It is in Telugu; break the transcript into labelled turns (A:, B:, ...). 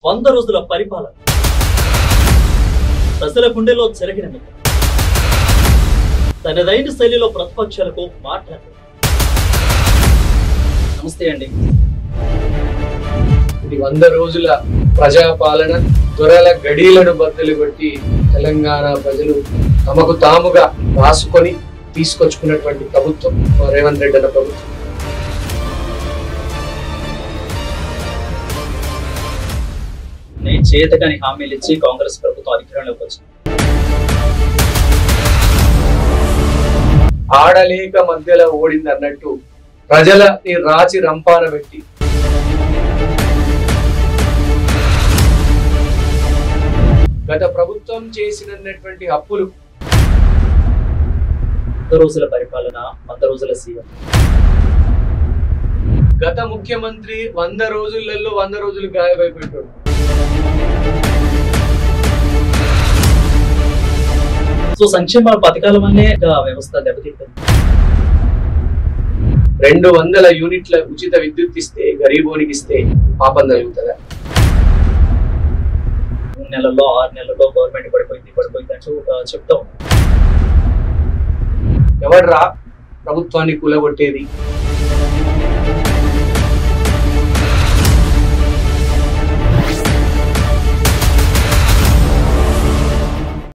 A: 100 రోజుల పరిపాలన ప్రజల గుండెలో చెరగిన మీద తనదైన శైలిలో ప్రతిపక్షాలకు మాట్లాడారు. నమస్తే అండి.
B: ఇది 100 రోజుల ప్రజాపాలన దొరల గడీలను బద్దలు కొట్టి తెలంగాణ ప్రజలు తమకు తాముగా రాసుకొని తీసుకొచ్చుకున్నటువంటి ప్రభుత్వం రేవంత్ రెడ్డి అన్న ప్రభుత్వం.
A: చేతకాని హామీలు ఇచ్చి కాంగ్రెస్ ప్రభుత్వం అధికారంలోకి వచ్చింది.
B: ఆడలేక మధ్యలో ఓడింది అన్నట్టు ప్రజలని రాచి రంపాన పెట్టి గత ప్రభుత్వం చేసినటువంటి అప్పులు
A: 100 రోజుల పరిపాలన 100 రోజుల సీఎం.
B: గత ముఖ్యమంత్రి 100 రోజులలో 100 రోజులు గాయపడిపోయాడు.
A: సో సంక్షేమ పథకాల వల్లే వ్యవస్థ దెబ్బతింటుంది.
B: 200 యూనిట్ల ఉచిత విద్యుత్ ఇస్తే గరీబోనికి ఇస్తే పాపం జరుగుతుందా?
A: 3 నెలల్లో 6 నెలల్లో గవర్నమెంట్ పడిపోయింది అంటూ చెప్తాం.
B: ఎవడ్రా ప్రభుత్వాన్ని కూలగొట్టేది?